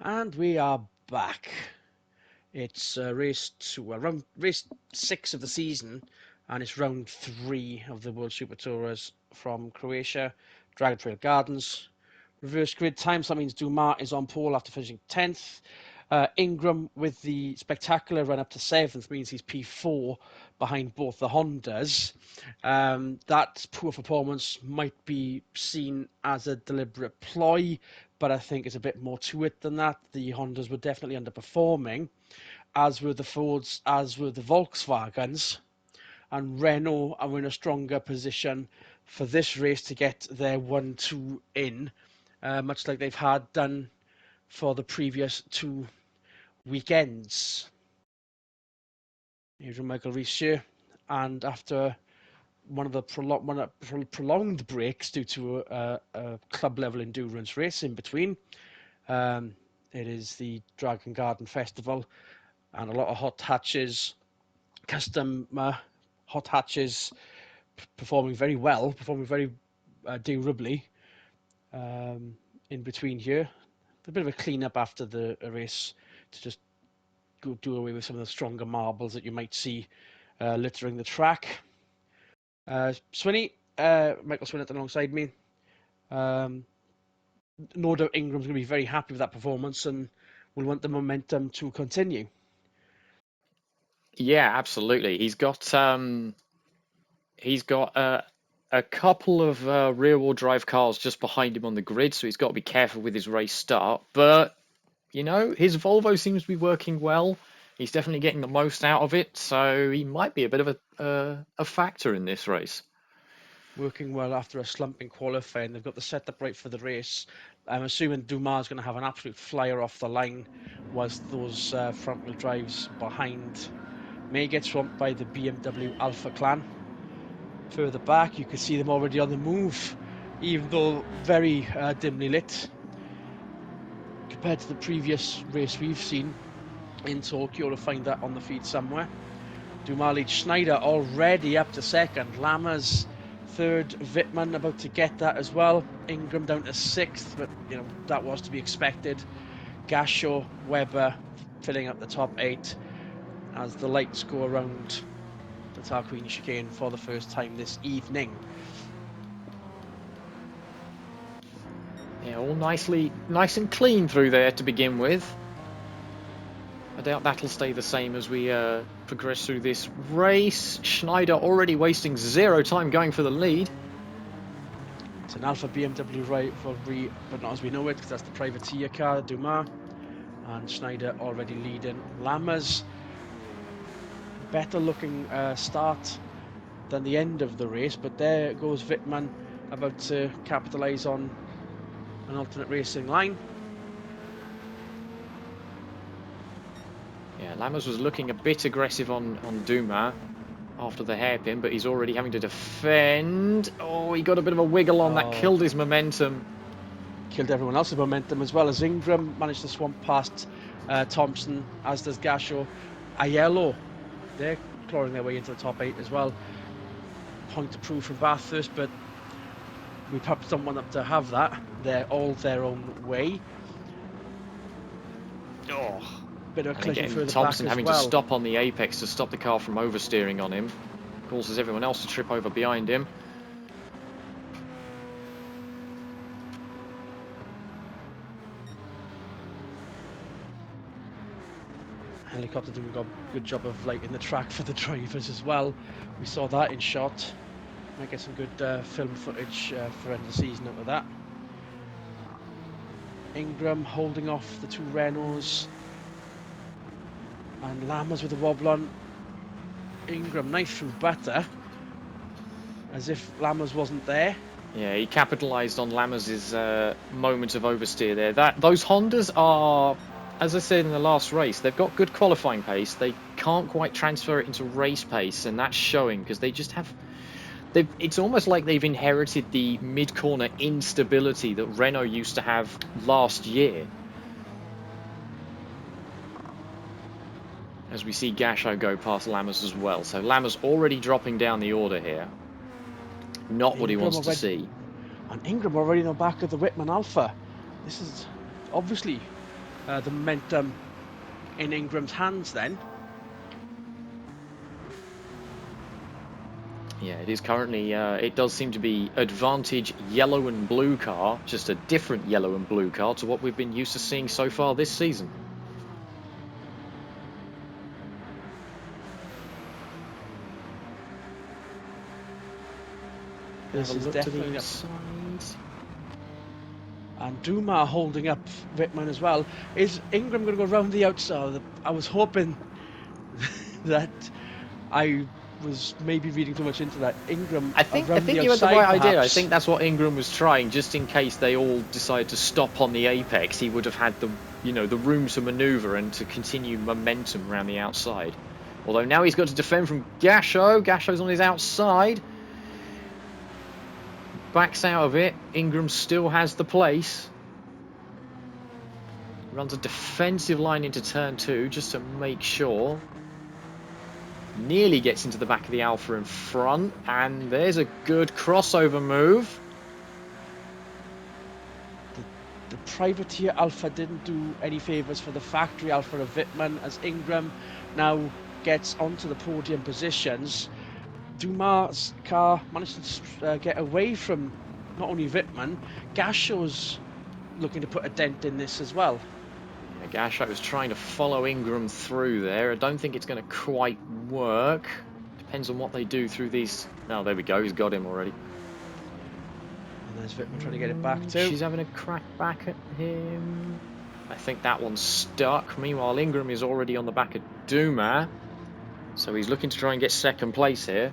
And we are back. It's race 6 of the season, and it's round 3 of the World Super Tours from Croatia, Dragon Trail Gardens. Reverse grid time, so that means Dumas is on pole after finishing 10th. Ingram with the spectacular run up to 7th means he's P4 behind both the Hondas. That poor performance might be seen as a deliberate ploy, but I think it's a bit more to it than that. The Hondas were definitely underperforming, as were the Fords, as were the Volkswagens, and Renault are in a stronger position for this race to get their 1-2 in, much like they've had done for the previous 2 weekends. Adrian Michael Richier, and after one of the prolonged breaks due to a club level endurance race in between, it is the Dragon Garden Festival and a lot of hot hatches, custom hot hatches performing very well, performing very durably in between here. A bit of a clean up after the race to just go do away with some of the stronger marbles that you might see littering the track. Swinney, Michael Swinnett alongside me. No doubt Ingram's going to be very happy with that performance and will want the momentum to continue. Yeah, absolutely. He's got a couple of rear-wheel drive cars just behind him on the grid, so he's got to be careful with his race start. But you know, his Volvo seems to be working well. He's definitely getting the most out of it, so he might be a bit of a factor in this race. Working well after a slump in qualifying. They've got the setup right for the race. I'm assuming Dumas is going to have an absolute flyer off the line, whilst those front-wheel drives behind may get swamped by the BMW Alpha clan. Further back, you can see them already on the move, even though very dimly lit compared to the previous race we've seen in Tokyo. To find that on the feed somewhere. Dumas leads Schneider already up to second. Lammers third. Wittmann about to get that as well. Ingram down to 6th, but that was to be expected. Gasho, Webber filling up the top 8 as the lights go around the Tarquini chicane for the first time this evening. Yeah, all nice and clean through there to begin with. I doubt that'll stay the same as we progress through this race. Schneider already wasting 0 time going for the lead. It's an Alpha BMW rivalry, but not as we know it, because that's the privateer car, Dumas. And Schneider already leading. Lammers, better looking start than the end of the race, but there goes Wittmann about to capitalise on an alternate racing line. Yeah, Lammers was looking a bit aggressive on Dumas after the hairpin, but he's already having to defend. Oh, he got a bit of a wiggle on that, killed his momentum. Killed everyone else's momentum as well, as Ingram managed to swamp past Thompson, as does Gasho. Aiello, they're clawing their way into the top 8 as well. Point to prove from Bathurst, but we perhaps don't want them to have that. They're all their own way. Oh, bit of a collision further Thompson back as having well. to stop on the apex to stop the car from oversteering on him. Causes everyone else to trip over behind him. Helicopter doing a good job of lighting the track for the drivers as well. We saw that in shot. Might get some good film footage for end of the season out of that. Ingram holding off the 2 Renaults. And Lammers with a wobble on. Ingram nice through butter. As if Lammers wasn't there. Yeah, he capitalised on Lammers' moment of oversteer there. Those Hondas are, as I said in the last race, they've got good qualifying pace. They can't quite transfer it into race pace, and that's showing because they just have... It's almost like they've inherited the mid-corner instability that Renault used to have last year. As we see Gasho go past Lammers as well. So Lammers already dropping down the order here. Not what he wants to see. And Ingram already in the back of the Wittmann Alpha. This is obviously the momentum in Ingram's hands then. Yeah, it is currently, it does seem to be advantage yellow and blue car, just a different yellow and blue car to what we've been used to seeing so far this season. This Have a is look to the definitely inside. And Duma holding up Wittmann as well. Is Ingram going to go around the outside? I was hoping that I was maybe reading too much into that. Ingram I around think the you had the outside, right idea. I perhaps. think that's what Ingram was trying, just in case they all decided to stop on the apex. He would have had the, the room to manoeuvre and to continue momentum around the outside. Although now he's got to defend from Gasho. Gasho's on his outside. Backs out of it. Ingram still has the place. Runs a defensive line into turn 2 just to make sure. Nearly gets into the back of the Alpha in front. And there's a good crossover move. The privateer Alpha didn't do any favours for the factory Alpha of Wittmann, as Ingram now gets onto the podium positions. Dumas' car managed to get away from not only Wittmann, Gasho's looking to put a dent in this as well. Yeah, Gasho was trying to follow Ingram through there. I don't think it's going to quite work. Depends on what they do through these. Oh, there we go. He's got him already. And there's Wittmann trying to get it back too. She's having a crack back at him. I think that one's stuck. Meanwhile, Ingram is already on the back of Duma. So he's looking to try and get second place here.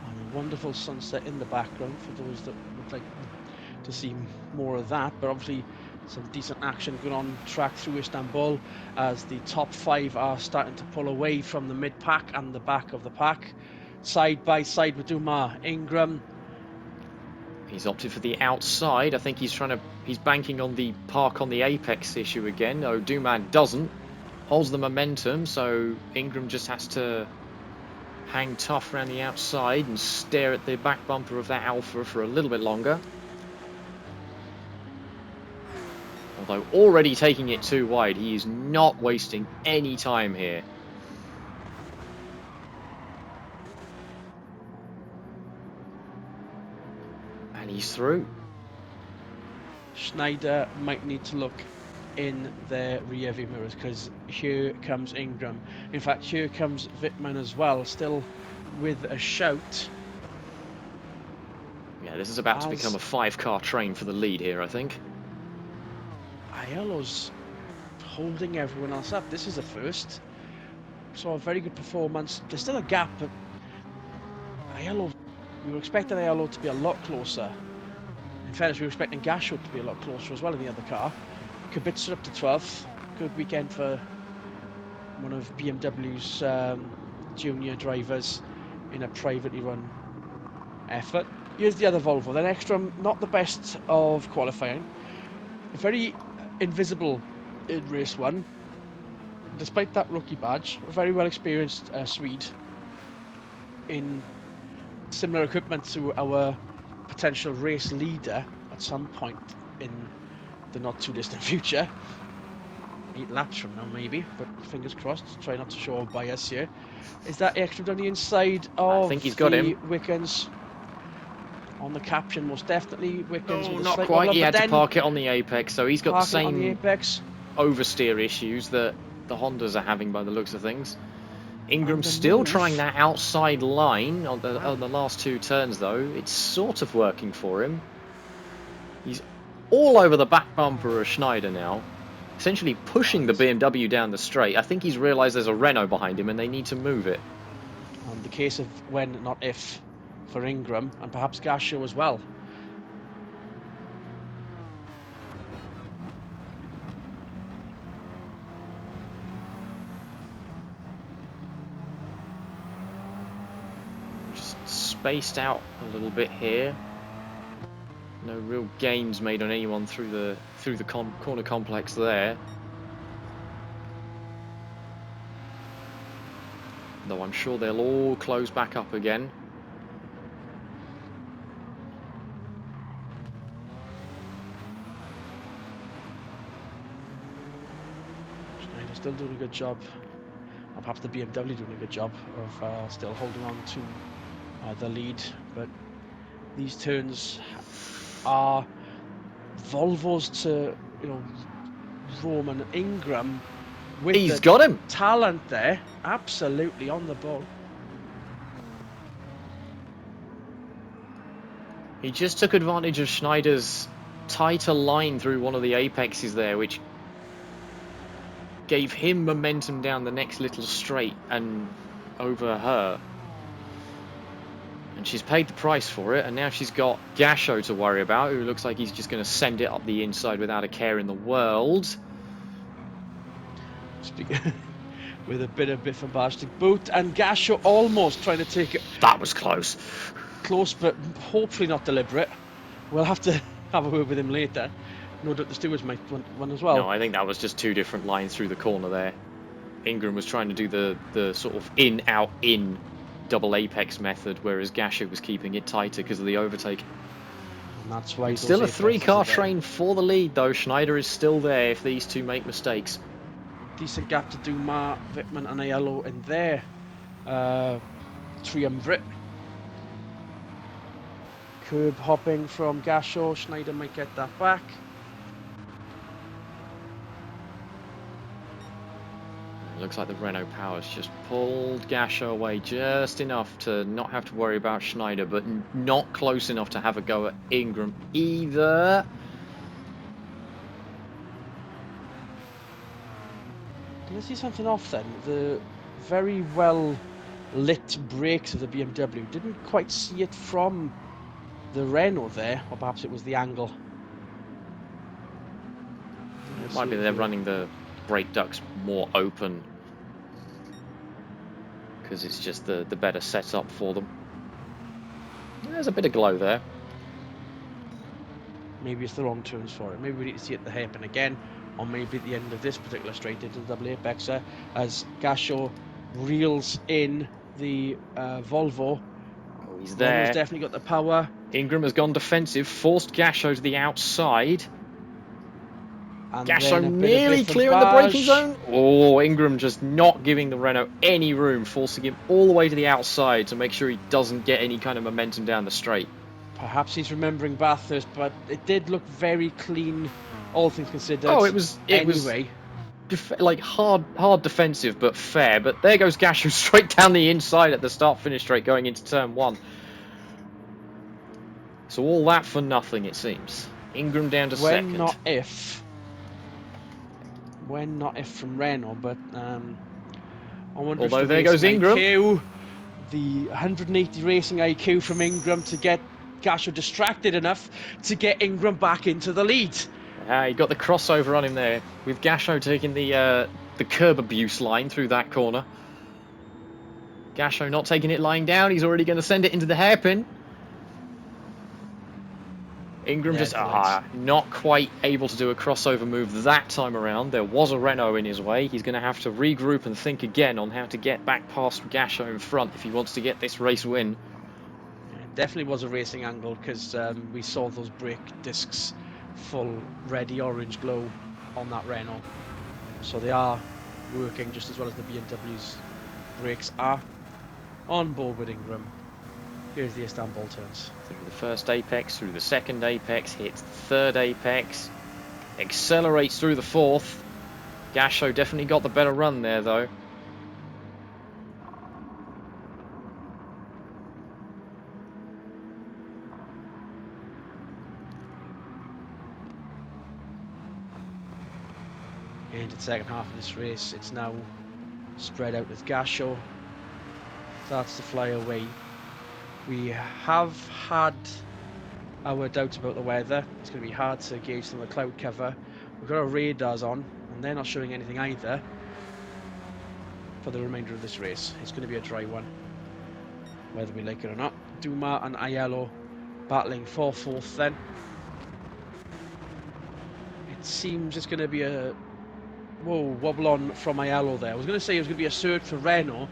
And a wonderful sunset in the background for those that would like to see more of that. But obviously some decent action going on track through Istanbul as the top 5 are starting to pull away from the mid-pack and the back of the pack. Side by side with Duma, Ingram. He's opted for the outside. I think he's banking on the park on the apex issue again. No, Duman doesn't. Holds the momentum, so Ingram just has to hang tough around the outside and stare at the back bumper of that Alpha for a little bit longer. Although already taking it too wide, he is not wasting any time here. And he's through. Schneider might need to look in their rear view mirrors, because here comes Ingram. In fact, here comes Wittmann as well, still with a shout. Yeah, this is about to become a 5-car train for the lead here, I think. Aiello's holding everyone else up. This is a first. Saw a very good performance. There's still a gap, but Aiello, we were expecting Aiello to be a lot closer. In fairness, we were expecting Gasho to be a lot closer as well in the other car. Kubica up to 12th. Good weekend for one of BMW's junior drivers in a privately run effort. Here's the other Volvo. Then Ekstrom, not the best of qualifying. Very invisible in race 1. Despite that rookie badge, a very well experienced Swede in similar equipment to our potential race leader at some point in the not too distant future. 8 laps from now maybe, but fingers crossed. Try not to show bias here. Is that Ekstrom down the inside of I think he's got him. Wickens? On the caption, most definitely. Wickens No, with a not slight quite. wobble, He but had to then park it on the apex, so he's got the parking on the same apex. oversteer issues that the Hondas are having by the looks of things. Ingram's And a still move. trying that outside line on the last 2 turns, though. It's sort of working for him. He's all over the back bumper of Schneider now, essentially pushing the BMW down the straight. I think he's realised there's a Renault behind him and they need to move it. And the case of when, not if, for Ingram, and perhaps Gasho as well. Just spaced out a little bit here. No real gains made on anyone through the corner complex there. Though I'm sure they'll all close back up again. Schneider still doing a good job, or perhaps the BMW doing a good job of still holding on to the lead. But these turns are Volvos to, Roman Ingram with He's the got him. talent there, absolutely on the ball. He just took advantage of Schneider's tighter line through one of the apexes there, which gave him momentum down the next little straight and over her. And she's paid the price for it, and now she's got Gasho to worry about, who looks like he's just going to send it up the inside without a care in the world. With a bit of Biff and Bash to boot, and Gasho almost trying to take it. That was close. Close, but hopefully not deliberate. We'll have to have a word with him later. No doubt the stewards might want one as well. No, I think that was just two different lines through the corner there. Ingram was trying to do the sort of in, out, in double apex method, whereas Gasho was keeping it tighter because of the overtake. And that's why Still a 3-car train for the lead, though. Schneider is still there if these two make mistakes. Decent gap to Dumas, Wittmann and Aiello in there. Triumvirate. Curb hopping from Gasho. Schneider might get that back. Looks like the Renault Power's just pulled Gasho away just enough to not have to worry about Schneider, but not close enough to have a go at Ingram either. Can I see something off then? The very well lit brakes of the BMW. Didn't quite see it from the Renault there, or perhaps it was the angle. It might be they're running the brake ducts more open because it's just the better setup for them. There's a bit of glow there. Maybe it's the wrong turns for it. Maybe we need to see it at the hairpin again, or maybe at the end of this particular straight into the double apexer as Gasho reels in the Volvo. Oh, he's there. Renault's definitely got the power. Ingram has gone defensive, forced Gasho to the outside. And Gasho nearly clearing the braking zone. Oh, Ingram just not giving the Renault any room, forcing him all the way to the outside to make sure he doesn't get any kind of momentum down the straight. Perhaps he's remembering Bathurst, but it did look very clean, all things considered. Oh, it was like hard defensive, but fair. But there goes Gasho straight down the inside at the start-finish straight going into turn one. So all that for nothing, it seems. Ingram down to second. When not if from Renault, but I wonder although if there goes Ingram. IQ, the 180 racing IQ from Ingram to get Gasho distracted enough to get Ingram back into the lead. He got the crossover on him there, with Gasho taking the curb abuse line through that corner. Gasho not taking it lying down, he's already going to send it into the hairpin. Ingram just not quite able to do a crossover move that time around. There was a Renault in his way. He's going to have to regroup and think again on how to get back past Gasho in front if he wants to get this race win. It definitely was a racing angle because we saw those brake discs full reddy orange glow on that Renault. So they are working just as well as the BMW's brakes are on board with Ingram. Here's the Istanbul turns. Through the first apex, through the second apex, hits the third apex, accelerates through the fourth. Gasho definitely got the better run there though. Into the second half of this race, it's now spread out with Gasho. Starts to fly away. We have had our doubts about the weather. It's going to be hard to gauge some of the cloud cover. We've got our radars on, and they're not showing anything either for the remainder of this race. It's going to be a dry one, whether we like it or not. Dumas and Aiello battling for fourth then. It seems it's going to be a wobble on from Aiello there. I was going to say it was going to be a surge for Renault,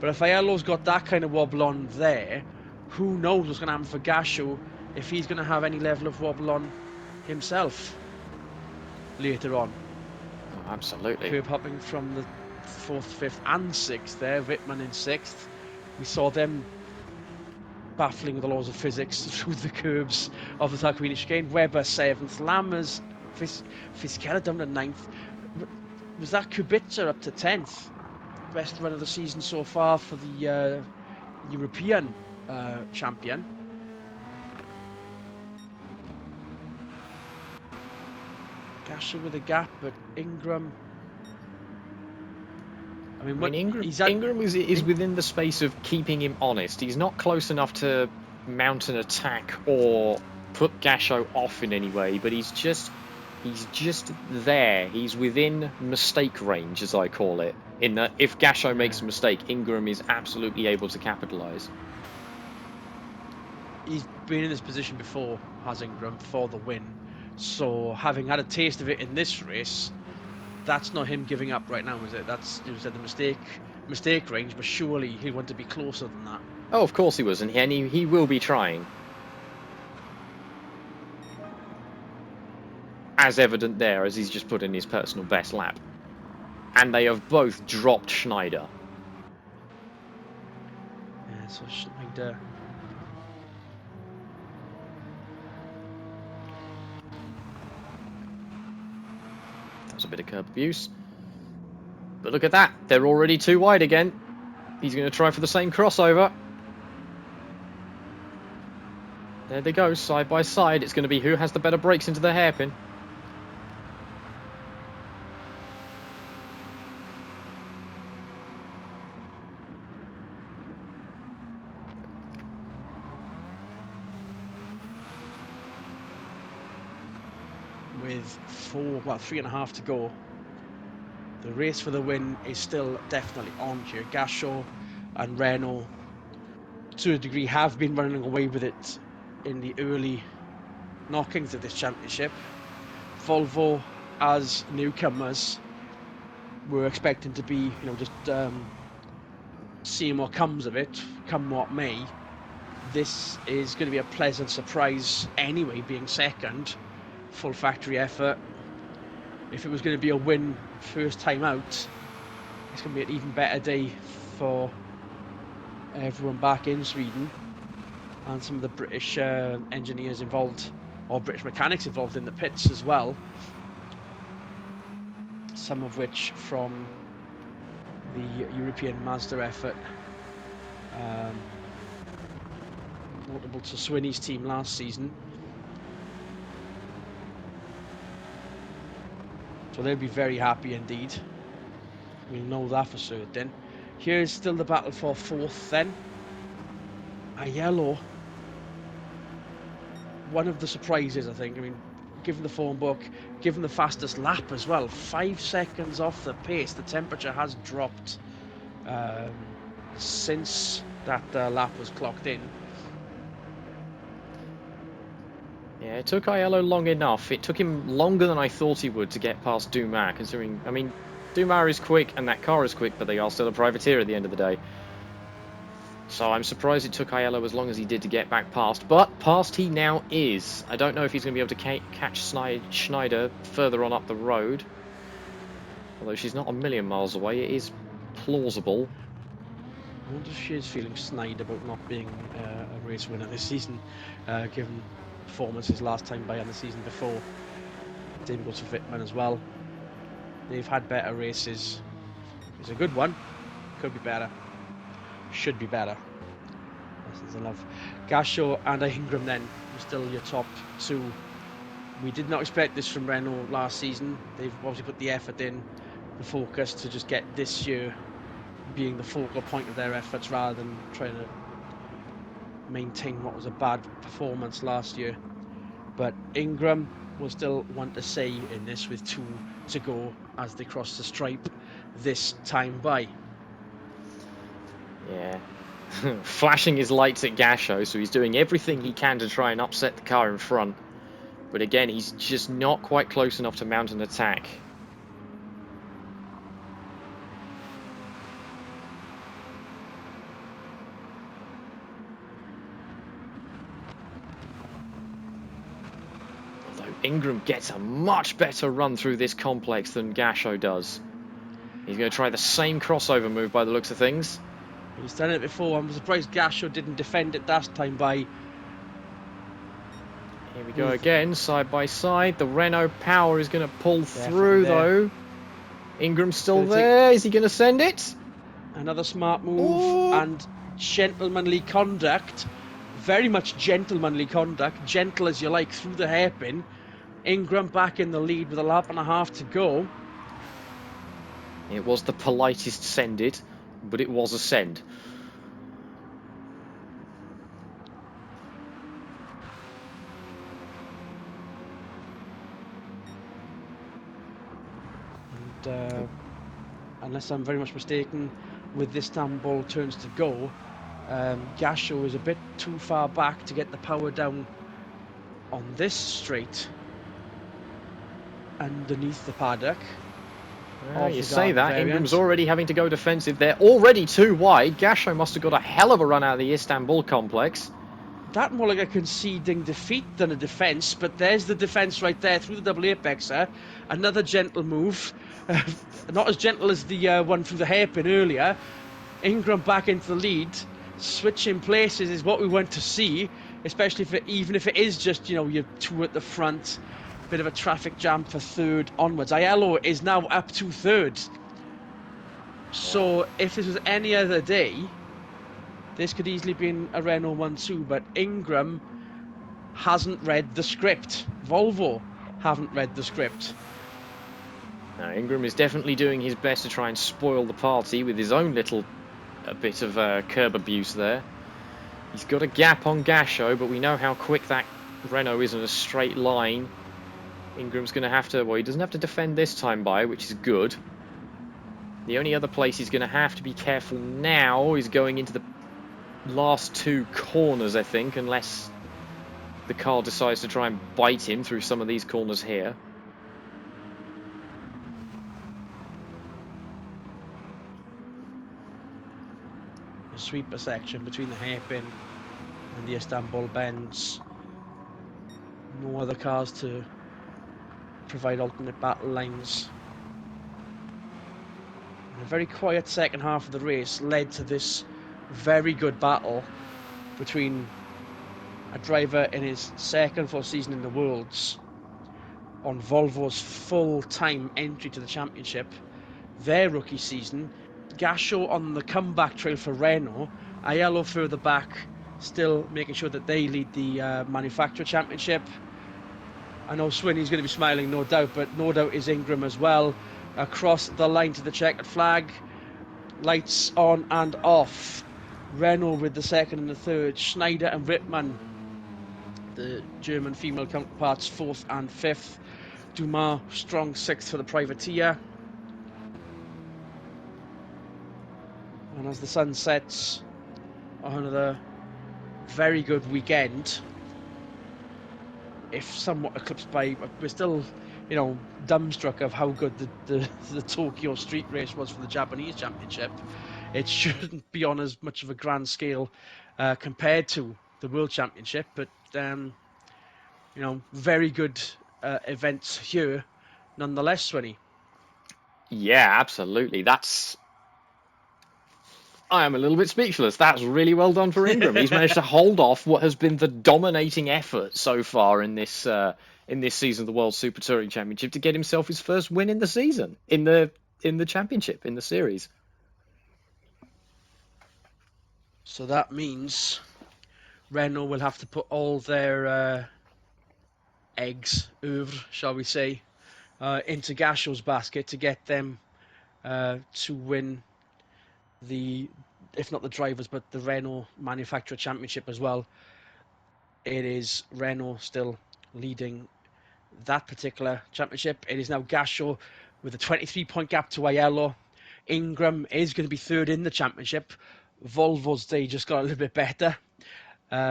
but if Aiello's got that kind of wobble on there, who knows what's going to happen for Gasho if he's going to have any level of wobble on himself later on. Oh, absolutely. Curb hopping from the 4th, 5th, and 6th there. Wittmann in 6th. We saw them baffling the laws of physics through the curbs of the Tarquini chicane. Webber 7th, Lammers, Fisichella down to 9th. Was that Kubica up to 10th? Best run of the season so far for the European champion. Gasher with a gap, but Ingram. I mean, I what mean, he's at. Ingram is within the space of keeping him honest. He's not close enough to mount an attack or put Gasho off in any way, but he's just there. He's within mistake range, as I call it. In that, if Gasho makes a mistake, Ingram is absolutely able to capitalize. He's been in this position before, has Ingram, for the win. So having had a taste of it in this race, that's not him giving up right now, is it? That's, you said, the mistake range, but surely he'll want to be closer than that. Oh, of course he was, and he will be trying. As evident there, as he's just put in his personal best lap. And they have both dropped Schneider. Yeah, so Schneider. That was a bit of curb abuse. But look at that, they're already too wide again. He's going to try for the same crossover. There they go, side by side. It's going to be who has the better brakes into the hairpin. With 3.5 to go. The race for the win is still definitely on here. Gasho and Renault, to a degree, have been running away with it in the early knockings of this championship. Volvo, as newcomers, were expecting to be, just seeing what comes of it, come what may. This is going to be a pleasant surprise anyway, being second. Full factory effort. If it was going to be a win first time out, it's going to be an even better day for everyone back in Sweden and some of the British engineers involved, or British mechanics involved in the pits as well. Some of which from the European Mazda effort. Notable to Swinney's team last season. So they'll be very happy indeed. We'll know that for certain. Here's still the battle for 4th then. A yellow. One of the surprises, I think. I mean, given the form book, given the fastest lap as well. 5 seconds off the pace. The temperature has dropped since that lap was clocked in. Yeah, it took Aiello long enough. It took him longer than I thought he would to get past Dumas, considering, I mean, Dumas is quick and that car is quick, but they are still a privateer at the end of the day. So I'm surprised it took Aiello as long as he did to get back past, but past he now is. I don't know if he's going to be able to catch Schneider further on up the road. Although she's not a million miles away, it is plausible. I wonder if she is feeling snide about not being a race winner this season, given performances last time by and the season before. Same goes for Wittmann as well. They've had better races. It's a good one. Could be better. Should be better. Lessons in love. Gasho and Ingram then are still your top two. We did not expect this from Renault last season. They've obviously put the effort in, the focus to just get this year being the focal point of their efforts rather than trying to maintain what was a bad performance last year. But Ingram will still want to say in this with 2 to go as they cross the stripe this time by. Yeah. Flashing his lights at Gasho, so he's doing everything he can to try and upset the car in front. But again, he's just not quite close enough to mount an attack. Although Ingram gets a much better run through this complex than Gasho does. He's going to try the same crossover move by the looks of things. He's done it before. I'm surprised Gasho didn't defend it that time by... Here we go again, side by side. The Renault power is going to pull through, there. though. Ingram's still there. Is he going to send it? Another smart move and gentlemanly conduct. Very much gentlemanly conduct. Gentle as you like through the hairpin. Ingram back in the lead with a lap and a half to go. It was the politest send it, but it was a send. And unless I'm very much mistaken, with this time ball turns to go, Gasho is a bit too far back to get the power down on this straight underneath the paddock. You say that, Ingram's already having to go defensive. They're already too wide. Gasho must have got a hell of a run out of the Istanbul complex. That more like a conceding defeat than a defence, but there's the defence right there through the double apexer. Another gentle move. Not as gentle as the one through the hairpin earlier. Ingram back into the lead. Switching places is what we want to see, especially even if it is just, you know, you're two at the front. Bit of a traffic jam for third onwards. Aiello is now up to third. So if this was any other day, this could easily be a Renault 1-2, but Ingram hasn't read the script. Volvo haven't read the script. Now, Ingram is definitely doing his best to try and spoil the party with his own little bit of curb abuse there. He's got a gap on Gasho, but we know how quick that Renault is in a straight line. Ingram's going to have to, well, he doesn't have to defend this time by, which is good. The only other place he's going to have to be careful now is going into the last two corners, I think, unless the car decides to try and bite him through some of these corners here. The sweeper section between the hairpin and the Istanbul bends. No other cars to provide alternate battle lines. And a very quiet second half of the race led to this very good battle between a driver in his second full season in the Worlds on Volvo's full-time entry to the championship, their rookie season, Gasho on the comeback trail for Renault, Aiello further back, still making sure that they lead the manufacturer championship. I know Swinney's going to be smiling, no doubt, but no doubt is Ingram as well. Across the line to the checkered flag. Lights on and off. Renault with the second and the third. Schneider and Rittmann, the German female counterparts, fourth and fifth. Dumas, strong sixth for the privateer. And as the sun sets on another very good weekend, if somewhat eclipsed by, we're still, you know, dumbstruck of how good the Tokyo street race was for the Japanese championship. It shouldn't be on as much of a grand scale compared to the World Championship, but you know, very good events here nonetheless, Swinny. Yeah, absolutely. I am a little bit speechless. That's really well done for Ingram. He's managed to hold off what has been the dominating effort so far in this season of the World Super Touring Championship to get himself his first win in the season, in the championship, in the series. So that means Renault will have to put all their eggs, oeuvre, shall we say, into Gasho's basket to get them to win the, if not the drivers, but the Renault Manufacturer Championship as well. It is Renault still leading that particular championship. It is now Gasho with a 23-point gap to Aiello. Ingram is going to be third in the championship. Volvo's day just got a little bit better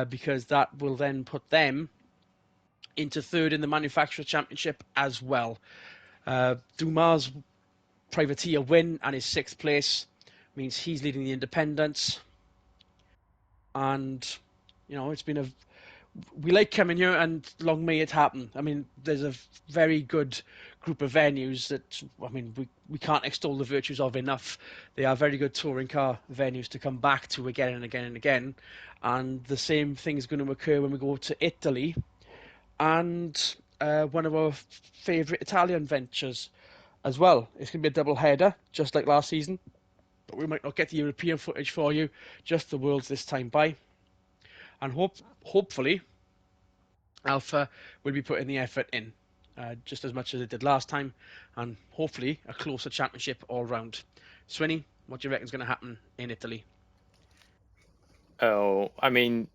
because that will then put them into third in the Manufacturer Championship as well. Dumas' privateer win and his sixth place means he's leading the independents. And, you know, it's been we like coming here, and long may it happen. I mean, there's a very good group of venues that, I mean, we can't extol the virtues of enough. They are very good touring car venues to come back to again and again and again. And the same thing is going to occur when we go to Italy and one of our favourite Italian ventures as well. It's going to be a double header, just like last season, but we might not get the European footage for you, just the Worlds this time by. And hopefully, Alpha will be putting the effort in just as much as it did last time, and hopefully a closer championship all round. Swinny, what do you reckon is going to happen in Italy? Oh, I mean,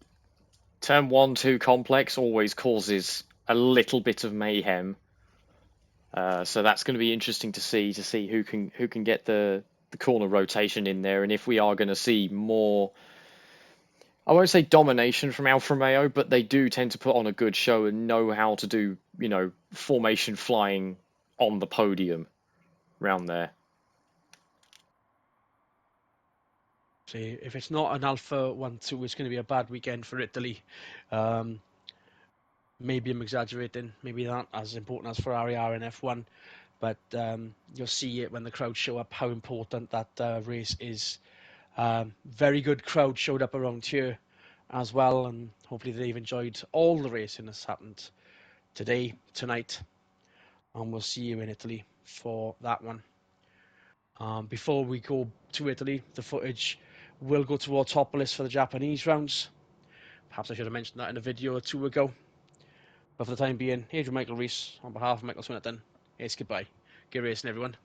turn 1-2 complex always causes a little bit of mayhem. So that's going to be interesting to see who can get the corner rotation in there, and if we are going to see more. I won't say domination from Alfa Romeo, but they do tend to put on a good show and know how to do, formation flying on the podium round there. See, if it's not an Alpha 1-2, it's going to be a bad weekend for Italy. Um, Maybe I'm exaggerating. Maybe not as important as Ferrari are in F1, but you'll see it when the crowd show up how important that race is. Very good crowd showed up around here as well, and hopefully they've enjoyed all the racing that's happened today, tonight, and we'll see you in Italy for that one. Before we go to Italy, the footage will go to Autopolis for the Japanese rounds. Perhaps I should have mentioned that in a video or two ago. But for the time being, Adrian Michael Rees, on behalf of Michael Swinnerton, it's goodbye. Get racing, everyone.